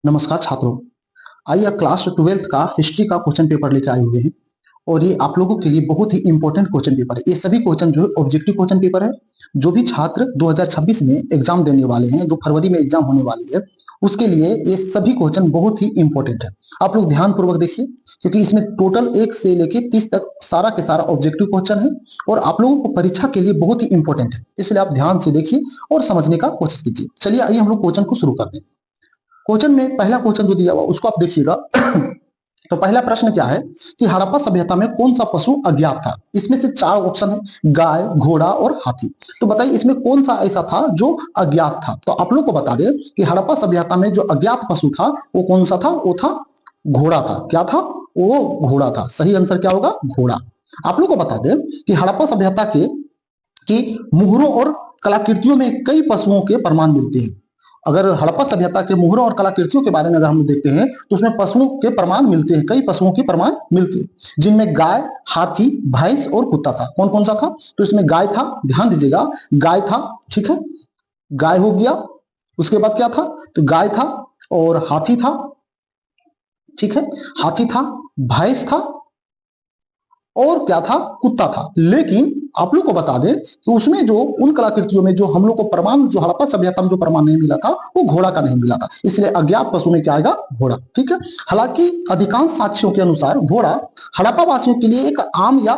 नमस्कार छात्रों। आइए क्लास 12th का हिस्ट्री का क्वेश्चन पेपर लेकर आए हुए हैं और ये आप लोगों के लिए बहुत ही इंपॉर्टेंट क्वेश्चन पेपर है। ये सभी क्वेश्चन जो है ऑब्जेक्टिव क्वेश्चन पेपर है। जो भी छात्र 2026 में एग्जाम देने वाले हैं, जो फरवरी में एग्जाम होने वाली है, उसके लिए ये सभी क्वेश्चन बहुत ही इंपॉर्टेंट है। आप लोग ध्यान पूर्वक देखिए, क्योंकि इसमें टोटल 1 से लेकर 30 तक सारा के सारा ऑब्जेक्टिव क्वेश्चन है और आप लोगों को परीक्षा के लिए बहुत ही इंपॉर्टेंट है। इसलिए आप ध्यान से देखिए और समझने का कोशिश कीजिए। चलिए आइए हम लोग क्वेश्चन को शुरू करते हैं। क्वेश्चन में पहला क्वेश्चन जो दिया हुआ उसको आप देखिएगा। तो पहला प्रश्न क्या है कि हड़प्पा सभ्यता में कौन सा पशु अज्ञात था। इसमें से 4 ऑप्शन है, गाय, घोड़ा और हाथी। तो बताइए इसमें कौन सा ऐसा था जो अज्ञात था। तो आप लोग को बता दें कि हड़प्पा सभ्यता में जो अज्ञात पशु था वो कौन सा था। वो था घोड़ा था। क्या था वो? घोड़ा था। सही आंसर क्या होगा? घोड़ा। आप लोग को बता दें कि हड़प्पा सभ्यता के कि मुहरों और कलाकृतियों में कई पशुओं के प्रमाण मिलते हैं। अगर हड़प्पा सभ्यता के मुहरों और कलाकृतियों के बारे में अगर हम देखते हैं तो उसमें पशुओं के प्रमाण मिलते हैं, कई पशुओं के प्रमाण मिलते हैं, जिनमें गाय, हाथी, भैंस और कुत्ता था। कौन कौन सा था? तो इसमें गाय था, ध्यान दीजिएगा, गाय था। ठीक है, गाय हो गया। उसके बाद क्या था? तो गाय था और हाथी था। ठीक है, हाथी था, भैंस था और क्या था? कुत्ता था। लेकिन आप लोग को बता दें कि उसमें जो उन कलाकृतियों में जो हम लोग को प्रमाण, जो हड़प्पा सभ्यता में जो प्रमाण नहीं मिला था वो घोड़ा का नहीं मिला था। इसलिए अज्ञात पशु में क्या आएगा? घोड़ा। ठीक है, हालांकि अधिकांश साक्ष्यों के अनुसार घोड़ा हड़प्पा वासियों के लिए एक आम या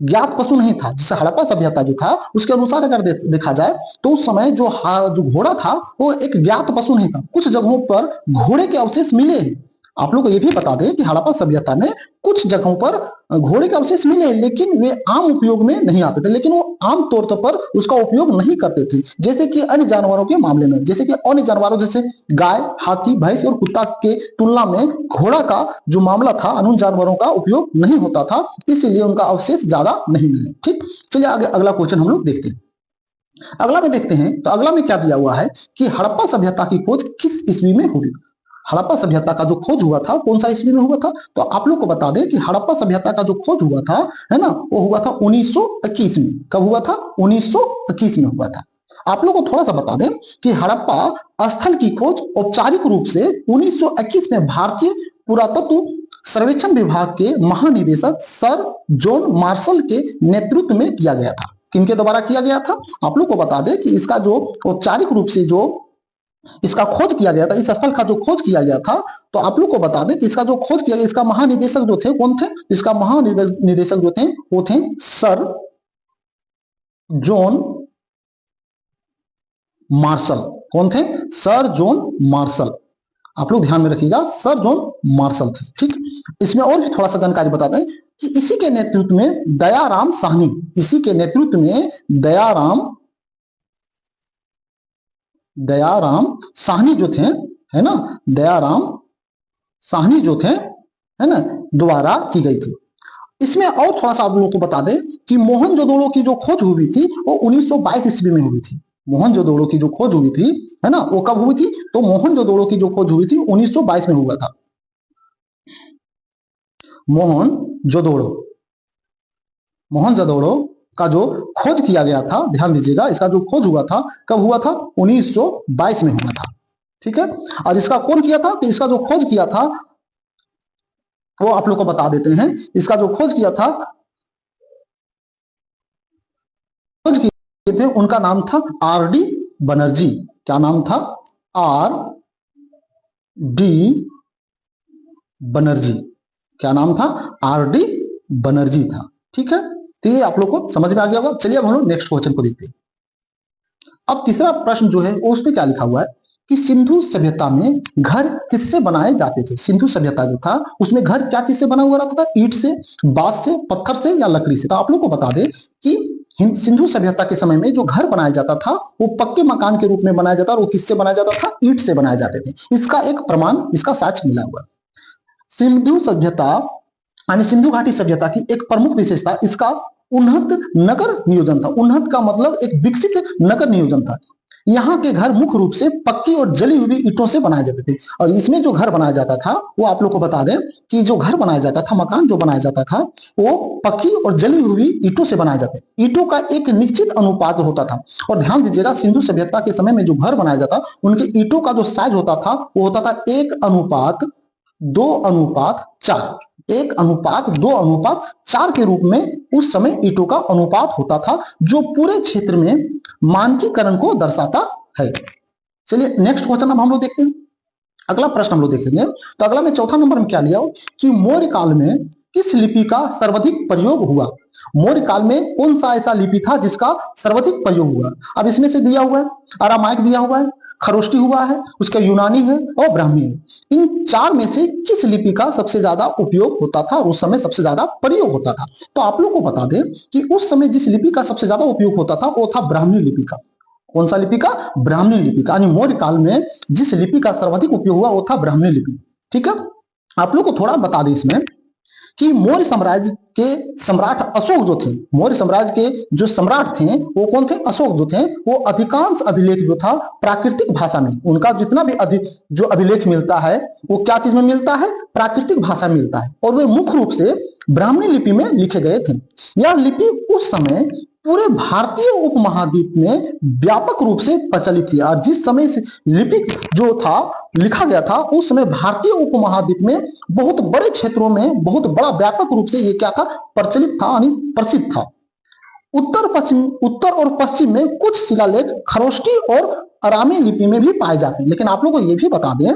ज्ञात पशु नहीं था। जैसे हड़प्पा सभ्यता जो था उसके अनुसार अगर देखा जाए तो उस समय जो घोड़ा था वो एक ज्ञात पशु नहीं था। कुछ जगहों पर घोड़े के अवशेष मिले हैं। आप लोग को यह भी बता दें कि हड़प्पा सभ्यता में कुछ जगहों पर घोड़े के अवशेष मिले, लेकिन वे आम उपयोग में नहीं आते थे। लेकिन वो आम तौर पर उसका उपयोग नहीं करते थे, जैसे कि अन्य जानवरों के मामले में। जैसे कि अन्य जानवरों जैसे गाय, हाथी, भैंस और कुत्ता के तुलना में घोड़ा का जो मामला था, अन्य जानवरों का उपयोग नहीं होता था, इसलिए उनका अवशेष ज्यादा नहीं मिले। ठीक, चलिए आगे अगला क्वेश्चन हम लोग देखते हैं। अगला में देखते हैं तो अगला में क्या दिया हुआ है कि हड़प्पा सभ्यता की खोज किस ईस्वी में हुई। हड़प्पा सभ्यता का जो खोज हुआ था कौन सा ईस्वी में हुआ था। तो आप लोग को बता दें कि हड़प्पा सभ्यता का जो खोज हुआ था, है ना, वो हुआ था 1921 में। कब हुआ था? 1921 में हुआ था। आप लोग को थोड़ा सा बता दें कि हड़प्पा स्थल की खोज औपचारिक रूप से 1921 में भारतीय पुरातत्व सर्वेक्षण विभाग के महानिदेशक सर जॉन मार्शल के नेतृत्व में किया गया था। किनके द्वारा किया गया था? आप लोग को बता दें कि इसका जो औपचारिक रूप से जो इसका खोज किया गया था, इस स्थल का जो खोज किया गया था, तो आप लोग को बता दें कि इसका जो खोज किया गया, इसका महानिदेशक जो थे कौन थे? इसका महानिदेशक जो थे वो थे सर जॉन मार्शल। कौन थे? Sir John Marshall. आप लोग ध्यान में रखिएगा, सर जॉन मार्शल थे। ठीक, इसमें और भी थोड़ा सा जानकारी बता दें कि इसी के नेतृत्व में दयाराम साहनी, इसी के नेतृत्व में दयाराम साहनी जो थे, है ना, दयाराम साहनी जो थे, है ना, द्वारा की गई थी। इसमें और थोड़ा सा आप लोगों को बता दें कि मोहनजोदड़ो की जो खोज हुई थी वो 1922 ईस्वी में हुई थी। मोहनजोदड़ो की जो खोज हुई थी, है ना, वो कब हुई थी? तो मोहनजोदड़ो की जो खोज हुई थी 1922 में हुआ था। मोहनजोदड़ो का जो खोज किया गया था, ध्यान दीजिएगा, इसका जो खोज हुआ था कब हुआ था? 1922 में हुआ था। ठीक है, और इसका कौन किया था? तो इसका जो खोज किया था वो आप लोग को बता देते हैं। इसका जो खोज किया था, खोज किए थे, उनका नाम था आर.डी. बनर्जी। क्या नाम था? आर.डी. बनर्जी। क्या नाम था? आर.डी. बनर्जी था। ठीक है, तो ये आप लोग को समझ में आ गया होगा। चलिए अब हम लोग नेक्स्ट क्वेश्चन को देखते हैं। अब तीसरा प्रश्न जो है वो उसमें क्या लिखा हुआ है कि सिंधु सभ्यता में घर किससे बनाए जाते थे। सिंधु सभ्यता जो था उसमें घर क्या चीज से बना हुआ रहता था? ईंट से, बांस से, पत्थर से या लकड़ी से। तो आप लोग को बता दें कि सिंधु सभ्यता के समय में जो घर बनाया जाता था वो पक्के मकान के रूप में बनाया जाता था। और वो किससे बनाया जाता था? ईंट से बनाए जाते थे। इसका एक प्रमाण, इसका साक्ष्य मिला हुआ। सिंधु सभ्यता यानी सिंधु घाटी सभ्यता की एक प्रमुख विशेषता इसका उन्नत नगर नियोजन था। उन्नत का मतलब एक विकसित नगर नियोजन था। यहाँ के घर मुख्य रूप से पक्की और जली हुई ईंटों से बनाए जाते थे। और इसमें जो घर बनाया जाता था वो आप लोग को बता दें कि जो घर बनाया जाता था, मकान जो बनाया जाता था, वो पक्की और जली हुई ईंटों से बनाए जाते। ईंटों का एक निश्चित अनुपात होता था। और ध्यान दीजिएगा, सिंधु सभ्यता के समय में जो घर बनाया जाता, उनके ईंटों का जो साइज होता था वो होता था 1:2:4। 1:2:4 के रूप में उस समय ईंटों का अनुपात होता था, जो पूरे क्षेत्र में मानकीकरण को दर्शाता है। चलिए नेक्स्ट क्वेश्चन अब हम लोग देखते हैं। अगला प्रश्न हम लोग देखेंगे। तो अगला में चौथा नंबर में क्या लिया कि मौर्य काल में किस लिपि का सर्वाधिक प्रयोग हुआ। मौर्य काल में कौन सा ऐसा लिपि था जिसका सर्वाधिक प्रयोग हुआ। अब इसमें से दिया हुआ है, अरामाइक दिया हुआ है, खरोष्टी हुआ है, उसका यूनानी है और ब्राह्मी है। इन चार में से किस लिपि का सबसे ज्यादा उपयोग होता था और उस समय सबसे ज्यादा प्रयोग होता था। तो आप लोग को बता दें कि उस समय जिस लिपि का सबसे ज्यादा उपयोग होता था वो था ब्राह्मी लिपि का। कौन सा लिपि का? ब्राह्मी लिपि का। यानी मौर्य काल में जिस लिपि का सर्वाधिक उपयोग हुआ वो था ब्राह्मी लिपि। ठीक है, आप लोग को थोड़ा बता दें इसमें कि मौर्य साम्राज्य के सम्राट अशोक जो थे, मौर्य साम्राज्य के जो सम्राट थे वो कौन थे? अशोक जो थे, वो अधिकांश अभिलेख जो था प्राकृतिक भाषा में, उनका जितना भी जो अभिलेख मिलता है वो क्या चीज में मिलता है? प्राकृतिक भाषा में मिलता है। और वे मुख्य रूप से ब्राह्मी लिपि में लिखे गए थे। यह लिपि उस समय पूरे भारतीय उपमहाद्वीप में व्यापक रूप से प्रचलित थी। और जिस समय से लिपि जो था लिखा गया था उस समय भारतीय उपमहाद्वीप में बहुत बड़े क्षेत्रों में बहुत बड़ा व्यापक रूप से ये क्या था? प्रचलित था, यानी प्रसिद्ध था। उत्तर और पश्चिम में कुछ शिलालेख खरोष्टी और अरामी लिपि में भी पाए जाते हैं। लेकिन आप लोगों को ये भी बता दें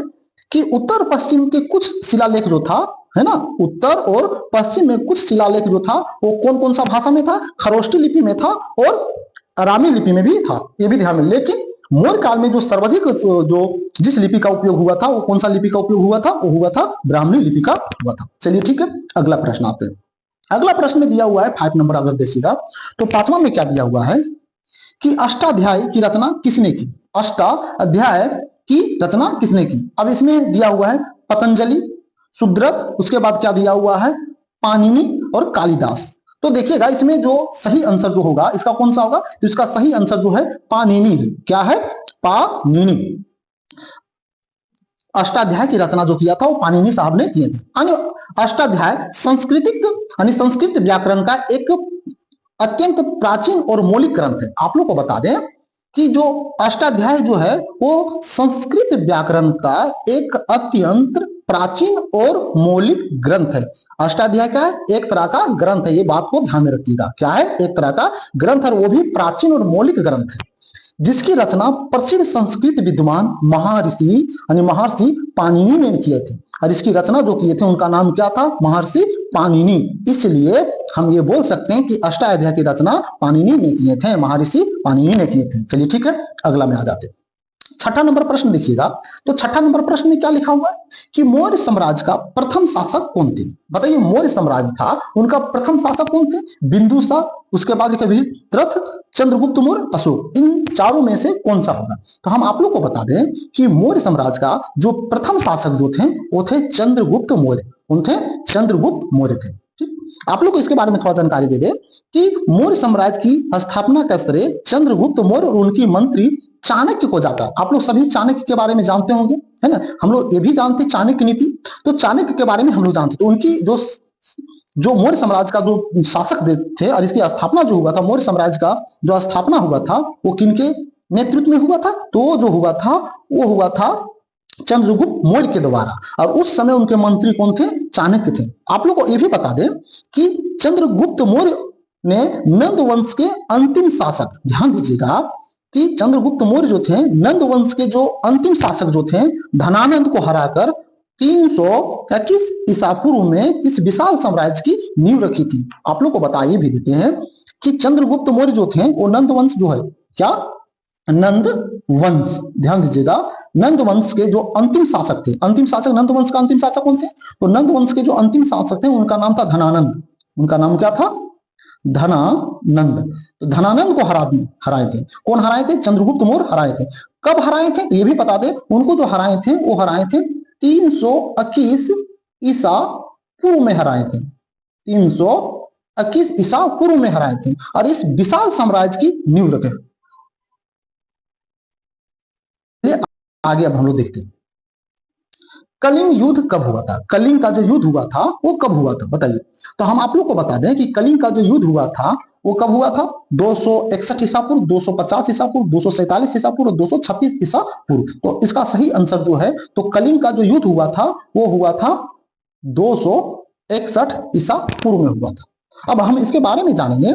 कि उत्तर पश्चिम के कुछ शिलालेख जो था, है ना, उत्तर और पश्चिम में कुछ शिलालेख जो था वो कौन कौन सा भाषा में था? खरोष्टी लिपि में था और अरामी लिपि में भी था, ये भी ध्यान में। लेकिन मौर्य काल में जो सर्वाधिक जो जिस लिपि का उपयोग हुआ था वो कौन सा लिपि का उपयोग हुआ था? वो हुआ था ब्राह्मी लिपि का हुआ था। चलिए ठीक है, अगला प्रश्न आते हैं। अगला प्रश्न में दिया हुआ है 5 नंबर, अगर देखिएगा तो 5वां में क्या दिया हुआ है कि अष्टाध्याय की रचना किसने की? अष्टाध्याय की रचना किसने की? अब इसमें दिया हुआ है पतंजलि, सुद्रत, उसके बाद क्या दिया हुआ है? पाणिनि और कालिदास। तो देखिएगा इसमें जो सही आंसर जो होगा इसका कौन सा होगा? तो इसका सही आंसर जो है पाणिनि है। क्या है? पाणिनि। अष्टाध्याय की रचना जो किया था वो पाणिनि साहब ने किए थे। यानी अष्टाध्याय संस्कृत व्याकरण का एक अत्यंत प्राचीन और मौलिक ग्रंथ है। आप लोग को बता दें कि जो अष्टाध्याय जो है वो संस्कृत व्याकरण का एक अत्यंत प्राचीन और मौलिक ग्रंथ है। अष्टाध्याय का एक तरह का ग्रंथ है, ये बात को ध्यान में रखिएगा। क्या है? एक तरह का ग्रंथ है, वो भी प्राचीन और मौलिक ग्रंथ है, जिसकी रचना प्रसिद्ध संस्कृत विद्वान महर्षि पाणिनि ने किए थे। और इसकी रचना जो किए थे उनका नाम क्या था? महर्षि पाणिनि। इसलिए हम ये बोल सकते हैं कि अष्टाध्याय की रचना पाणिनि ने किए थे, महर्षि पाणिनि ने किए थे। चलिए ठीक है, अगला में आ जाते हैं। छठा नंबर प्रश्न देखिएगा। तो छठा नंबर प्रश्न में क्या लिखा हुआ है कि मौर्य साम्राज्य का प्रथम शासक कौन थे? बताइए, मौर्य साम्राज्य था उनका प्रथम शासक कौन थे? बिंदुसार, उसके बाद लिखा भरत, चंद्रगुप्त मौर्य, अशोक। इन चारों में से कौन सा होगा? तो हम आप लोग को बता दें कि मौर्य साम्राज्य का जो प्रथम शासक जो थे वो थे चंद्रगुप्त मौर्य। कौन थे? चंद्रगुप्त मौर्य थे। ठीक, आप लोग को इसके बारे में थोड़ा जानकारी दे दे कि मौर्य साम्राज्य की स्थापना का श्रेय चंद्रगुप्त मौर्य और उनकी मंत्री चाणक्य को जाता है। आप लोग सभी चाणक्य के बारे में जानते होंगे, है ना। हम लोग ये भी जानते हैं चाणक्य नीति, तो चाणक्य के बारे में हम लोग जानते। तो उनकी जो मौर्य साम्राज्य का जो शासक थे और इसकी स्थापना जो हुआ था, मौर्य साम्राज्य का जो स्थापना हुआ था वो किनके नेतृत्व में हुआ था? तो जो हुआ था वो हुआ था चंद्रगुप्त मौर्य के द्वारा। और उस समय उनके मंत्री कौन थे? चाणक्य थे। आप लोग को यह भी बता दें कि चंद्रगुप्त मौर्य ने नंद वंश के अंतिम शासक, ध्यान दीजिएगा कि चंद्रगुप्त मौर्य जो थे नंद वंश के जो अंतिम शासक जो थे धनानंद को हराकर 321 ईसा पूर्व में इस विशाल साम्राज्य की नींव रखी थी। आप लोग को बताइए भी देते हैं कि चंद्रगुप्त मौर्य जो थे वो नंद वंश जो है, क्या? नंद वंश। ध्यान दीजिएगा, नंद वंश के जो अंतिम शासक थे, अंतिम शासक नंद वंश का अंतिम शासक कौन थे? तो नंद वंश के जो अंतिम शासक थे उनका नाम था धनानंद। उनका नाम क्या था? धनानंद। तो धनानंद को हराए थे। कौन हराए थे? चंद्रगुप्त मौर्य हराए थे। कब हराए थे ये भी बता दे। उनको जो हराए थे वो हराए थे 321 ईसा पूर्व में हराए थे। 321 ईसा पूर्व में हराए थे और इस विशाल साम्राज्य की नींव रखे। आगे अब हम लोग देखते हैं कलिंग युद्ध कब हुआ था। कलिंग का जो युद्ध हुआ था वो कब हुआ था बताइए। तो हम आप लोग को बता दें कि कलिंग का जो युद्ध हुआ था वो कब हुआ था। 261 ईसा पूर्व, 250 ईसा पूर्व, 247 ईसा पूर्व, 236 ईसा पूर्व। तो इसका सही आंसर जो है, तो कलिंग का जो युद्ध हुआ था वो हुआ था 261 ईसा पूर्व में हुआ था। अब हम इसके बारे में जानेंगे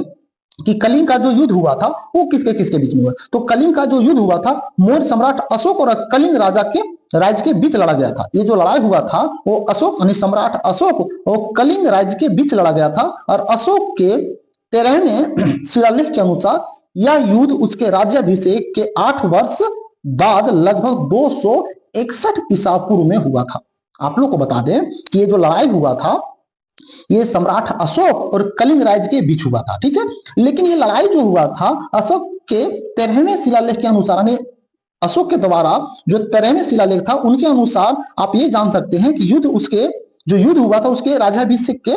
कि कलिंग का जो युद्ध हुआ था वो किसके किसके बीच में हुआ। तो कलिंग का जो युद्ध हुआ था मौर्य सम्राट अशोक और कलिंग राजा के राज्य के बीच लड़ा गया था। ये जो लड़ाई हुआ था वो अशोक यानी सम्राट अशोक और कलिंग राज्य के बीच लड़ा गया था। और अशोक के 13वें शिलालेख के अनुसार यह युद्ध उसके राज्याभिषेक के 8 वर्ष बाद लगभग 261 ईसा पूर्व में हुआ था। आप लोग को बता दें कि ये जो लड़ाई हुआ था ये सम्राट अशोक और कलिंग राज्य के बीच हुआ था, ठीक है। लेकिन ये लड़ाई जो हुआ था अशोक के 13वें शिलालेख के अनुसार, अशोक के द्वारा जो 13वें शिलालेख था उनके अनुसार आप ये जान सकते हैं कि युद्ध उसके जो युद्ध हुआ था उसके राज्याभिषेक के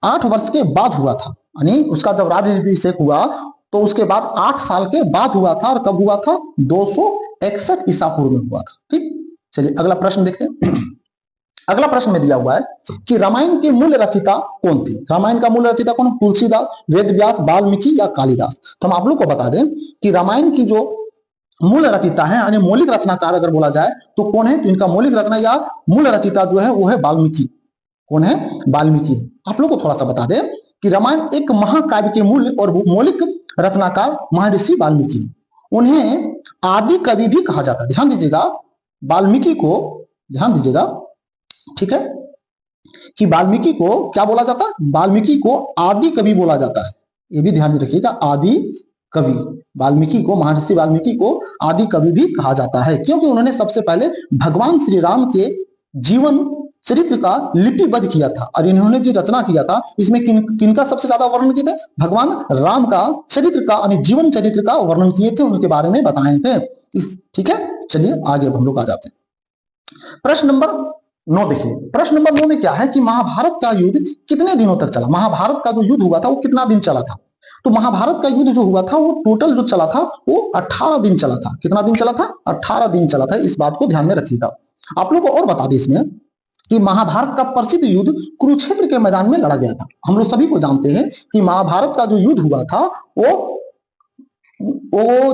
8 वर्ष के बाद हुआ था। यानी उसका जब राज्याभिषेक हुआ तो उसके बाद 8 साल के बाद हुआ था। और कब हुआ था 261 ईसा पूर्व में हुआ था, ठीक। चलिए अगला प्रश्न देखते हैं। अगला प्रश्न में दिया हुआ है कि रामायण के मूल रचयिता कौन थे। रामायण का मूल रचयिता कौन, तुलसीदास, वेदव्यास, वाल्मीकि या कालिदास। तो हम आप लोग को बता दें कि रामायण की जो मूल रचयिता है यानी मौलिक रचनाकार अगर बोला जाए तो कौन है, तो इनका मौलिक रचना या मूल रचयिता जो है वो है वाल्मीकि। कौन है, वाल्मीकि। आप लोग को थोड़ा सा बता दें कि रामायण एक महाकाव्य के मूल और मौलिक रचनाकार महर्षि वाल्मीकि। उन्हें आदि कवि भी कहा जाता है। ध्यान दीजिएगा, वाल्मीकि को ध्यान दीजिएगा, ठीक है, कि वाल्मीकि को क्या बोला जाता है, वाल्मीकि को आदि कवि बोला जाता है। ये भी ध्यान में रखिएगा, आदि कवि। वाल्मीकि को, महर्षि वाल्मीकि को आदि कवि भी कहा जाता है क्योंकि उन्होंने सबसे पहले भगवान श्री राम के जीवन चरित्र का लिपिबद्ध किया था। और इन्होंने जो रचना किया था इसमें किनका सबसे ज्यादा वर्णन किए थे, भगवान राम का चरित्र का यानी जीवन चरित्र का वर्णन किए थे, उनके बारे में बताए थे। ठीक है, चलिए आगे हम लोग आ जाते हैं। प्रश्न नंबर 9 देखिए। प्रश्न नंबर 9 में क्या है कि महाभारत का युद्ध कितने दिनों तक चला। महाभारत का जो युद्ध हुआ था वो कितना दिन चला था। तो महाभारत का युद्ध जो हुआ था वो टोटल जो चला था वो 18 दिन चला था। कितना दिन चला था, 18 दिन चला था। इस बात को ध्यान में रखिएगा। आप लोग को और बता दें इसमें कि महाभारत का प्रसिद्ध युद्ध कुरुक्षेत्र के मैदान में लड़ा गया था। हम लोग सभी को जानते हैं कि महाभारत का जो युद्ध हुआ था वो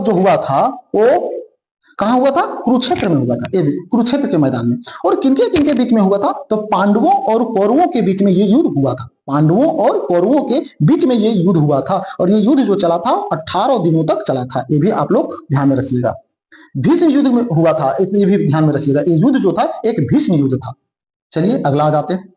जो हुआ था वो कहां हुआ था, कुरुक्षेत्र में हुआ था। कुरुक्षेत्र के मैदान में। और किनके किनके बीच में हुआ था, तो पांडवों और कौरवों के बीच में ये युद्ध हुआ था। पांडवों और कौरवों के बीच में ये युद्ध हुआ था। और ये युद्ध जो चला था 18 दिनों तक चला था। ये भी आप लोग ध्यान में रखिएगा। भीष्म युद्ध में हुआ था, ये भी ध्यान में रखिएगा। ये युद्ध जो था एक भीष्म युद्ध था। चलिए अगला आ जाते हैं,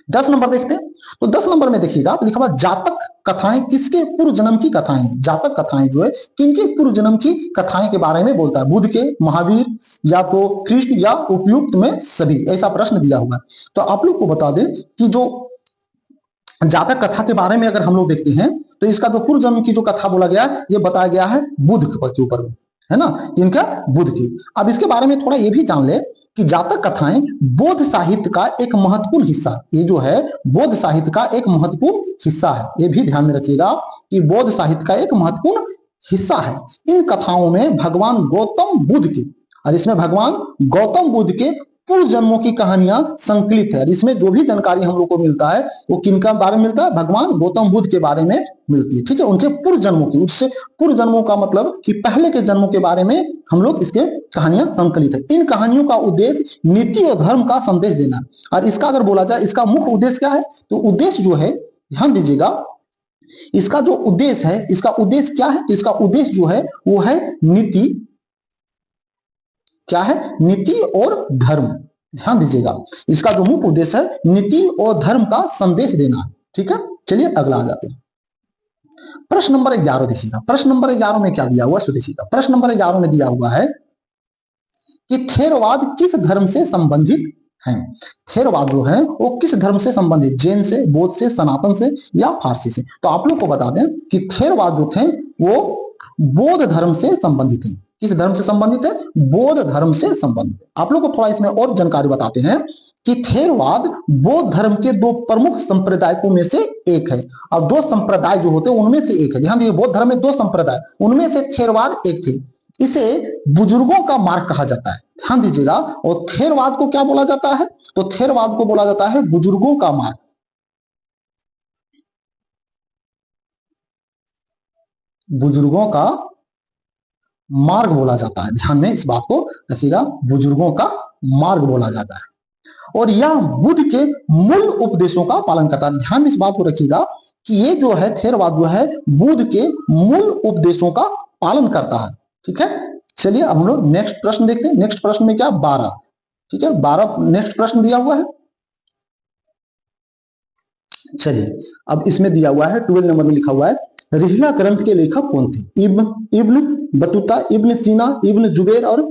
10 नंबर देखते हैं। तो 10 नंबर में देखिएगा तो लिखा हुआ जातक कथाएं किसके पूर्व जन्म की कथाएं हैं। जातक कथाएं जो है किनके पूर्व जन्म की कथाएं के बारे में बोलता है। बुद्ध के, महावीर, या तो कृष्ण, या उपयुक्त में सभी। ऐसा प्रश्न दिया हुआ है। तो आप लोग को बता दें कि जो जातक कथा के बारे में अगर हम लोग देखते हैं तो इसका जो पूर्व जन्म की जो कथा बोला गया है ये बताया गया है बुद्ध के ऊपर में, है ना, इनका बुद्ध की। अब इसके बारे में थोड़ा ये भी जान ले कि जातक कथाएं बौद्ध साहित्य का एक महत्वपूर्ण हिस्सा, ये जो है बौद्ध साहित्य का एक महत्वपूर्ण हिस्सा है। ये भी ध्यान में रखिएगा कि बौद्ध साहित्य का एक महत्वपूर्ण हिस्सा है। इन कथाओं में भगवान गौतम बुद्ध की, और इसमें भगवान गौतम बुद्ध के पूर्व जन्मों की कहानियां संकलित है। इसमें जो भी जानकारी हम लोग को मिलता है वो किनका बारे में मिलता है, भगवान गौतम बुद्ध के बारे में मिलती है। ठीक है, उनके पूर्व जन्मों की, उससे पूर्व जन्मों का मतलब कि पहले के जन्मों के बारे में हम लोग इसके कहानियां संकलित है। इन कहानियों का उद्देश्य नीति और धर्म का संदेश देना। और इसका अगर बोला जाए इसका मुख्य उद्देश्य क्या है, तो उद्देश्य जो है, ध्यान दीजिएगा, इसका जो उद्देश्य है, इसका उद्देश्य क्या है, तो इसका उद्देश्य जो है वो है नीति, क्या है, नीति और धर्म। ध्यान दीजिएगा, इसका जो मुख्य उद्देश्य है नीति और धर्म का संदेश देना। ठीक है, चलिए अगला आ जाते हैं। प्रश्न नंबर 11 देखिएगा। प्रश्न नंबर 11 में क्या दिया हुआ है, सो देखिएगा। प्रश्न नंबर 11 में दिया हुआ है कि थेरवाद किस धर्म से संबंधित है। थेरवाद जो है वो किस धर्म से संबंधित, जैन से, बौद्ध से, सनातन से, या फारसी से। तो आप लोग को बता दें कि थेरवाद जो थे वो बौद्ध धर्म से संबंधित है। किस धर्म से संबंधित है, बौद्ध धर्म से संबंधित है। आप लोग को थोड़ा इसमें और जानकारी बताते हैं कि थेरवाद बौद्ध धर्म के 2 प्रमुख संप्रदायों में से एक है। और 2 संप्रदाय जो होते हैं उनमें से एक है। ध्यान दीजिए, बौद्ध धर्म में 2 संप्रदाय, उनमें से थेरवाद एक थे। इसे बुजुर्गों का मार्ग कहा जाता है, ध्यान दीजिएगा। और थेरवाद को क्या बोला जाता है? तो थेरवाद को बोला जाता है बुजुर्गों का मार्ग, बुजुर्गों का मार्ग बोला जाता है। ध्यान में इस बात को रखिएगा, बुजुर्गों का मार्ग बोला जाता है। और यह बुद्ध के मूल उपदेशों का पालन करता है। ध्यान में इस बात को रखिएगा कि ये जो है थेरवाद जो है बुद्ध के मूल उपदेशों का पालन करता है। ठीक है, चलिए अब हम लोग नेक्स्ट प्रश्न देखते हैं। नेक्स्ट प्रश्न में क्या 12, ठीक है 12 नेक्स्ट प्रश्न दिया हुआ है। चलिए अब इसमें दिया हुआ है 12 नंबर में लिखा हुआ है, रिहला ग्रंथ के लेखक कौन थे? इब्न बतूता, इब्न सीना, इब्न जुबैर और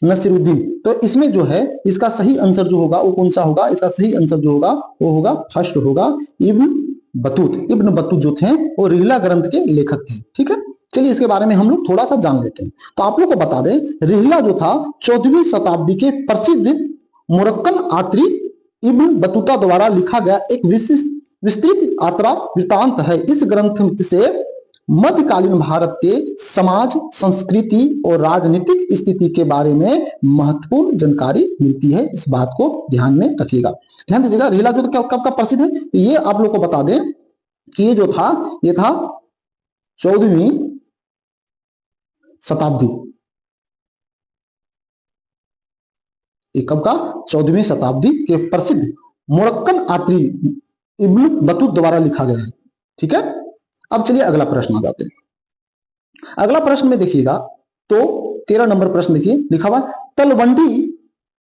नसीरुद्दीन। तो इसमें जो है इसका सही आंसर जो होगा वो कौन सा होगा? इसका सही आंसर जो होगा वो होगा फर्स्ट होगा इब्न बतूत। इब्न बतूत जो थे वो रिहला ग्रंथ के लेखक थे। ठीक है, चलिए इसके बारे में हम लोग थोड़ा सा जान लेते हैं। तो आप लोग को बता दें रिहला जो था 14वीं शताब्दी के प्रसिद्ध मोरक्कन आत्री इब्न बतूता द्वारा लिखा गया एक विस्तृत यात्रा वृतांत है। इस ग्रंथ से मध्यकालीन भारत के समाज, संस्कृति और राजनीतिक स्थिति के बारे में महत्वपूर्ण जानकारी मिलती है। इस बात को ध्यान में रखिएगा, ध्यान दीजिएगा। रिहला जो कब का प्रसिद्ध है? तो ये आप लोग को बता दें कि ये जो था ये था 14वीं शताब्दी। ये कब का? 14वीं शताब्दी के प्रसिद्ध मोरक्कन आत्री इब्न बतूत द्वारा लिखा गया है। ठीक है, अब चलिए अगला प्रश्न आ जाते हैं। अगला प्रश्न में देखिएगा तो 13 नंबर प्रश्न देखिए, लिखा हुआ तलवंडी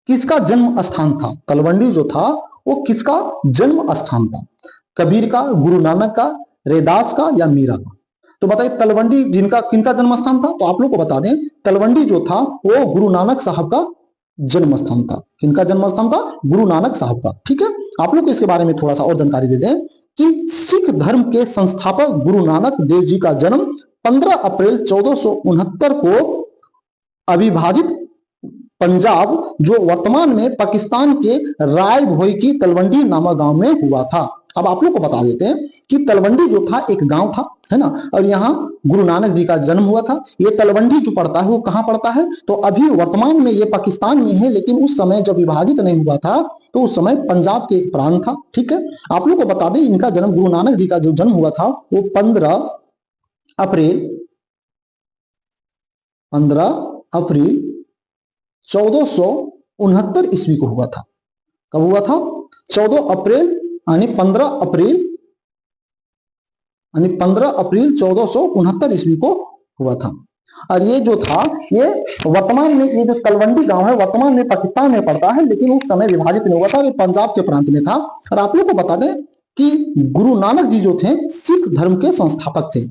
किसका जन्म स्थान था? तलवंडी जो था वो किसका जन्म स्थान था? कबीर का, गुरु नानक का, रैदास का या मीरा का? तो बताइए तलवंडी जिनका किनका जन्म स्थान था? तो आप लोग को बता दें तलवंडी जो था वो गुरु नानक साहब का जन्म स्थान था। किनका जन्म स्थान था? गुरु नानक साहब का। ठीक है, आप लोग को इसके बारे में थोड़ा सा और जानकारी दे दें कि सिख धर्म के संस्थापक गुरु नानक देव जी का जन्म 15 अप्रैल 1469 को अविभाजित पंजाब जो वर्तमान में पाकिस्तान के राय भोई की तलवंडी नामक गांव में हुआ था। अब आप लोग को बता देते हैं कि तलवंडी जो था एक गांव था, है ना, और यहाँ गुरु नानक जी का जन्म हुआ था। ये तलवंडी जो पड़ता है वो कहाँ पड़ता है? तो अभी वर्तमान में ये पाकिस्तान में है, लेकिन उस समय जब विभाजित नहीं हुआ था तो उस समय पंजाब के एक प्रांत था। ठीक है, आप लोग को बता दें इनका जन्म, गुरु नानक जी का जो जन्म हुआ था वो 15 अप्रैल 1469 ईस्वी को हुआ था। कब हुआ था? 14 अप्रैल यानी 15 अप्रैल 1469 ईस्वी को हुआ था। और ये जो था ये वर्तमान में ये जो तलवंडी गांव है वर्तमान में पाकिस्तान में पड़ता है, लेकिन उस समय विभाजित नहीं हुआ था, ये पंजाब के प्रांत में था। और आप लोग को बता दें कि गुरु नानक जी जो थे सिख धर्म के संस्थापक थे।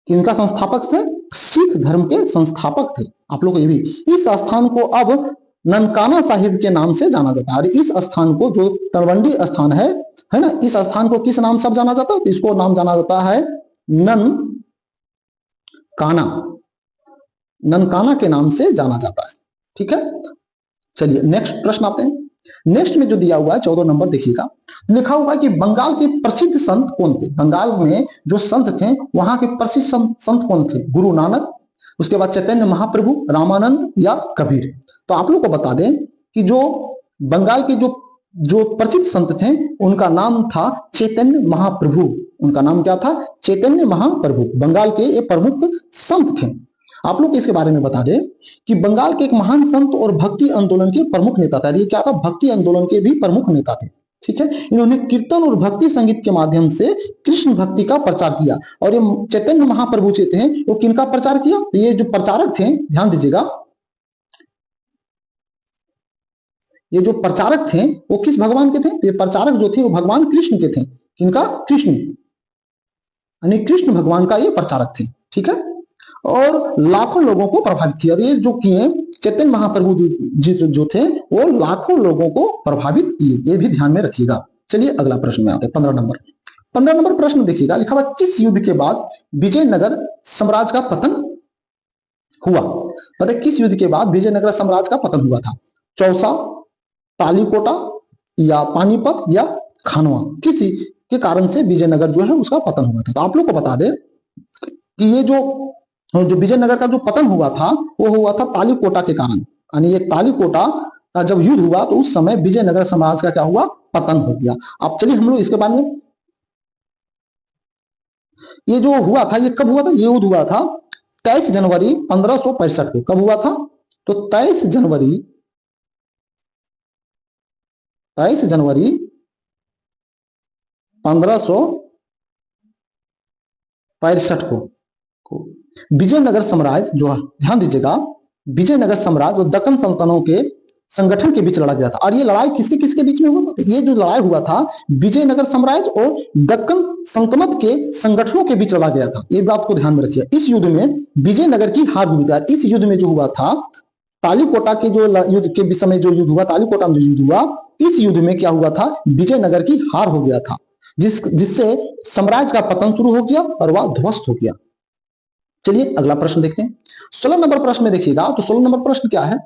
किनका संस्थापक थे? सिख धर्म के संस्थापक थे। आप लोग को ये भी, इस स्थान को अब ननकाना साहिब के नाम से जाना जाता है। और इस स्थान को जो तलवंडी स्थान है ना, इस स्थान को किस नाम से जाना जाता है? तो इसको नाम जाना जाता है ननकाना, ननकाना के नाम से जाना जाता है। ठीक है, चलिए नेक्स्ट प्रश्न आते हैं। नेक्स्ट में जो दिया हुआ है 14 नंबर देखिएगा, लिखा हुआ है कि बंगाल के प्रसिद्ध संत कौन थे? बंगाल में जो संत थे वहां के प्रसिद्ध संत कौन थे? गुरु नानक, उसके बाद चैतन्य महाप्रभु, रामानंद या कबीर? तो आप लोग को बता दें कि जो बंगाल के जो प्रसिद्ध संत थे उनका नाम था चैतन्य महाप्रभु। उनका नाम क्या था? चैतन्य महाप्रभु। बंगाल के ये प्रमुख संत थे। आप लोग इसके बारे में बता दें कि बंगाल के एक महान संत और भक्ति आंदोलन के प्रमुख नेता थे। ये क्या था? भक्ति आंदोलन के भी प्रमुख नेता थे। ठीक है, इन्होंने कीर्तन और भक्ति संगीत के माध्यम से कृष्ण भक्ति का प्रचार किया। और ये चैतन्य महाप्रभु जो थे वो किनका प्रचार किया? ये जो प्रचारक थे, ध्यान दीजिएगा, ये जो प्रचारक थे वो किस भगवान के थे? ये प्रचारक जो थे वो भगवान कृष्ण के थे। किनका? कृष्ण, यानी कृष्ण भगवान का ये प्रचारक थे। ठीक है, और लाखों लोगों को प्रभावित किया। और ये जो किए चैतन्य महाप्रभु जी जो थे वो लाखों लोगों को प्रभावित किए, ये भी ध्यान में रखिएगा। चलिए अगला प्रश्न में आते हैं 15 नंबर प्रश्न देखिएगा, लिखा हुआ किस युद्ध के बाद विजयनगर साम्राज्य का पतन हुआ? बताइए किस युद्ध के बाद विजयनगर साम्राज्य का पतन हुआ था? चौसा, तालीकोटा या पानीपत या खानवा? किसी के कारण से विजयनगर जो है उसका पतन हुआ था। तो आप लोग को बता दें कि ये जो और जो विजयनगर का जो पतन हुआ था वो हुआ था तालीकोटा के कारण। यानी ये तालीकोटा का जब युद्ध हुआ तो उस समय विजयनगर साम्राज्य का क्या हुआ, पतन हो गया। अब चलिए हम लोग इसके बारे में, ये जो हुआ था ये कब हुआ था, ये युद्ध हुआ था 23 जनवरी 1565 को। कब हुआ था, तो 23 जनवरी 1565 को विजयनगर साम्राज्य जो, ध्यान दीजिएगा, विजयनगर साम्राज्य और दक्कन सल्तनतों के संगठन के बीच लड़ा गया था। और ये लड़ाई किसके किसके बीच में हुआ था, ये जो लड़ाई हुआ था विजयनगर साम्राज्य और दक्कन सल्तनत के संगठनों के बीच लड़ा गया था। ये बात को ध्यान में रखिए। इस युद्ध में विजयनगर की हार हुई थी। इस युद्ध में जो हुआ था तालीकोटा के जो युद्ध के समय जो युद्ध हुआ, तालीकोटा में जो युद्ध हुआ, इस युद्ध में क्या हुआ था, विजयनगर की हार हो गया था, जिससे साम्राज्य का पतन शुरू हो गया और वह ध्वस्त हो गया। चलिए अगला प्रश्न देखते हैं। 16 नंबर प्रश्न में देखिएगा, तो 16 नंबर प्रश्न क्या है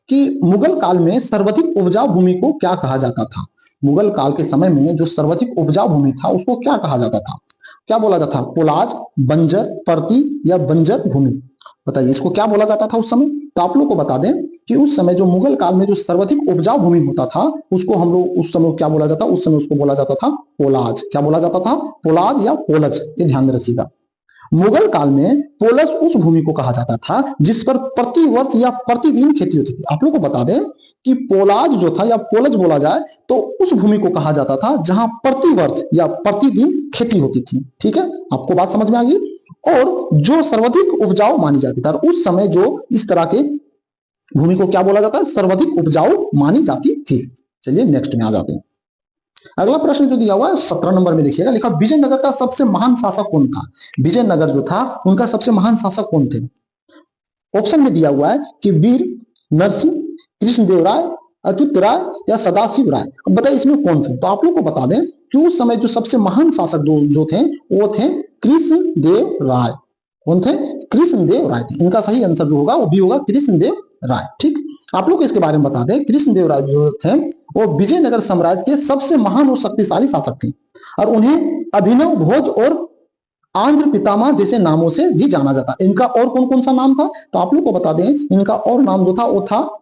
कि मुगल काल में सर्वाधिक उपजाऊ भूमि को क्या कहा जाता था। मुगल काल के समय में जो सर्वाधिक उपजाऊ भूमि था उसको क्या कहा जाता था, क्या बोला जाता था, पोलाज, बंजर, परती या बंजर भूमि, बताइए इसको क्या बोला जाता था उस समय। तो आप लोग को बता दें कि उस समय जो मुगल काल में जो सर्वाधिक उपजाऊ भूमि होता था उसको हम लोग उस समय क्या बोला जाता, उस समय उसको बोला जाता था पोलाज। क्या बोला जाता था, पोलाज या पोलज, ये ध्यान में रखिएगा। मुगल काल में पोलज उस भूमि को कहा जाता था जिस पर प्रति वर्ष या प्रतिदिन खेती होती थी। आप लोग को बता दें कि पोलाज जो था या पोलज बोला जाए तो उस भूमि को कहा जाता था जहां प्रति वर्ष या प्रतिदिन खेती होती थी। ठीक है, आपको बात समझ में आ गई। और जो सर्वाधिक उपजाऊ मानी जाती थी, और उस समय जो इस तरह के भूमि को क्या बोला जाता है, सर्वाधिक उपजाऊ मानी जाती थी। चलिए नेक्स्ट में आ जाते हैं। अगला प्रश्न जो दिया हुआ है 17 नंबर में देखिएगा, लिखा विजयनगर का सबसे महान शासक कौन था। विजयनगर जो था उनका सबसे महान शासक कौन थे। ऑप्शन में दिया हुआ है कि वीर नरसिंह, कृष्णदेवराय, अच्युत राय या सदाशिव राय। अब बताइए इसमें कौन थे। तो आप लोग को बता दें कि उस समय जो सबसे महान शासक जो थे वो थे कृष्णदेव राय। कौन थे, कृष्णदेव राय थे। इनका सही आंसर जो होगा वो भी होगा कृष्णदेव राय। ठीक, आप लोग को इसके बारे में बता दें कृष्णदेव राय जो थे वो विजयनगर साम्राज्य के सबसे महान और शक्तिशाली शासक थे और उन्हें अभिनव भोज और आंध्र पितामह जैसे नामों से भी जाना जाता। इनका और कौन कौन सा नाम था, तो आप लोग को बता दें इनका और नाम जो था वो था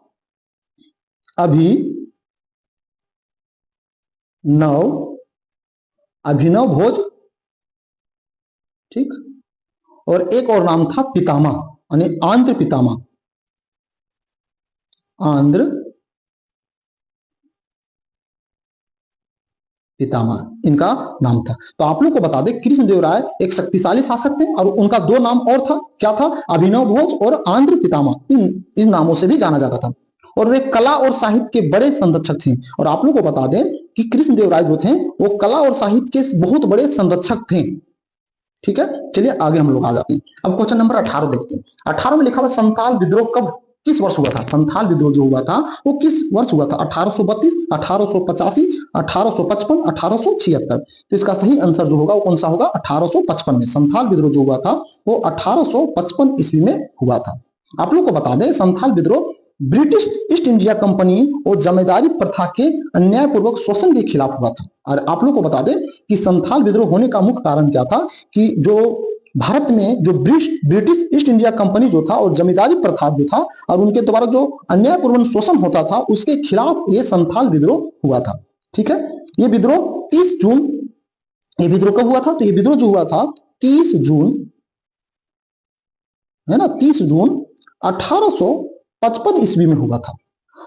अभिनव भोज, ठीक, और एक और नाम था पितामह, यानी आंध्र पितामह, आंध्र पितामह इनका नाम था। तो आप लोग को बता दें कृष्णदेव राय एक शक्तिशाली शासक थे और उनका दो नाम और था, क्या था, अभिनव भोज और आंध्र पितामह। इन नामों से भी जाना जाता था और वे कला और साहित्य के बड़े संरक्षक थे। और आप लोग को बता दें कि कृष्णदेव राय जो थे वो कला और साहित्य के बहुत बड़े संरक्षक थे। ठीक है, चलिए आगे हम लोग आ जाते हैं। अब क्वेश्चन नंबर 18 देखते हैं। 18 में लिखा हुआ संथाल विद्रोह कब, किस वर्ष हुआ था। संथाल विद्रोह जो हुआ था वो किस वर्ष हुआ था, 1832, 1885, 1855, 1876। तो इसका सही आंसर जो होगा वो कौन सा होगा, 1855 में। संथाल विद्रोह जो हुआ था वो 1855 ईस्वी में हुआ था। आप लोग को बता दें संथाल विद्रोह ब्रिटिश ईस्ट इंडिया कंपनी और जमींदारी प्रथा के अन्यायपूर्वक शोषण के खिलाफ हुआ था। और आप लोग को बता दें कि संथाल विद्रोह होने का मुख्य कारण क्या था कि जो भारत में जो ब्रिटिश ईस्ट इंडिया कंपनी जो था और जमींदारी प्रथा जो था और उनके द्वारा जो अन्यायपूर्वक शोषण होता था उसके खिलाफ ये संथाल विद्रोह हुआ था। ठीक है, ये विद्रोह 30 जून, ये विद्रोह कब हुआ था, तो ये विद्रोह जो हुआ था 30 जून है ना, 30 जून 1855 ईस्वी में हुआ था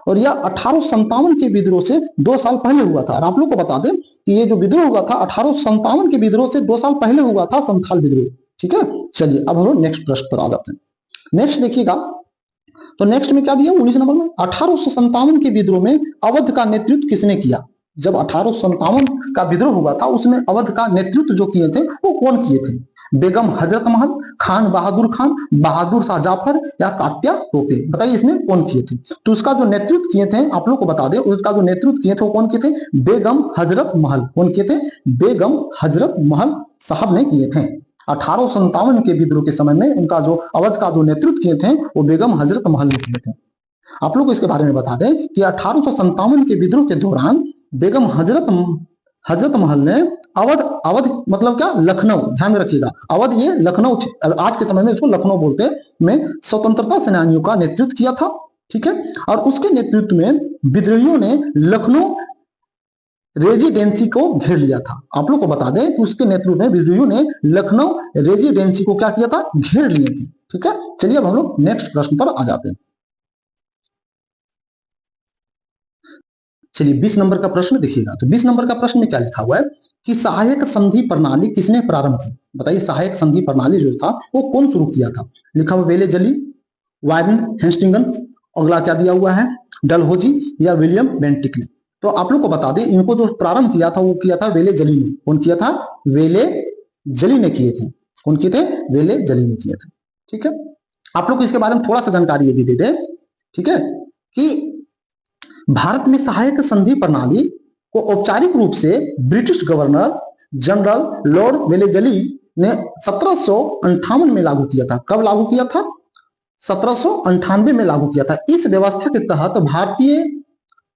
और यह 1857 के विद्रोह से 2 साल पहले हुआ था। और आप लोग को बता दें कि ये जो विद्रोह हुआ था 1857 के विद्रोह से 2 साल पहले हुआ था संथाल विद्रोह। ठीक है, चलिए अब हम लोग नेक्स्ट प्रश्न पर आ जाते हैं। नेक्स्ट देखिएगा, तो नेक्स्ट में क्या दिया 19 नंबर में, 1857 के विद्रोह में अवध का नेतृत्व किसने किया। जब 1857 का विद्रोह हुआ था उसमें अवध का नेतृत्व जो किए थे वो कौन किए थे, बेगम हजरत महल, खान बहादुर खान, बहादुर शाह जाफर या तात्या टोपे। बताइए इसमें कौन किए थे। तो उसका जो नेतृत्व किए थे आप लोग को बता दें, उसका जो नेतृत्व किए थे वो कौन किए थे, बेगम हजरत महल। कौन किए थे, बेगम हजरत महल साहब ने किए थे। 1857 के विद्रोह के समय में उनका जो अवध का जो नेतृत्व किए थे वो बेगम हजरत महल ने किए थे। आप लोग को इसके बारे में बता दें कि 1857 के विद्रोह के दौरान बेगम हजरत महल ने अवध अवध मतलब क्या, लखनऊ, ध्यान में रखिएगा, अवध ये लखनऊ, आज के समय में इसको लखनऊ बोलते हैं, में स्वतंत्रता सेनानियों का नेतृत्व किया था। ठीक है, और उसके नेतृत्व में विद्रोहियों ने लखनऊ रेजिडेंसी को घेर लिया था। आप लोग को बता दें कि उसके नेतृत्व में विद्रोहियों ने लखनऊ रेजिडेंसी को क्या किया था, घेर लिए थे। ठीक है, चलिए अब हम लोग नेक्स्ट प्रश्न पर आ जाते हैं। चलिए 20 नंबर का प्रश्न देखिएगा। तो 20 नंबर का प्रश्न में क्या लिखा हुआ है कि सहायक संधि प्रणाली किसने प्रारंभ की? बताइए, सहायक संधि प्रणाली जो था वो कौन शुरू किया था? लिखा हुआ वेले जली, वारेन हेस्टिंग्स, अगला क्या दिया हुआ है, डलहौजी या विलियम बेंटिक ने। तो आप लोग को बता दें, इनको जो प्रारंभ किया था वो किया था वेले जली ने। कौन किया था? वेले जली ने किए थे। कौन किए थे? वेले जली ने किए थे। ठीक है, आप लोग को इसके बारे में थोड़ा सा जानकारी ये भी दे दें, ठीक है, कि भारत में सहायक संधि प्रणाली को औपचारिक रूप से British governor general Lord Wellesley ने 1758 में लागू किया था। कब लागू किया था? 1798 में लागू किया था। इस व्यवस्था के तहत भारतीय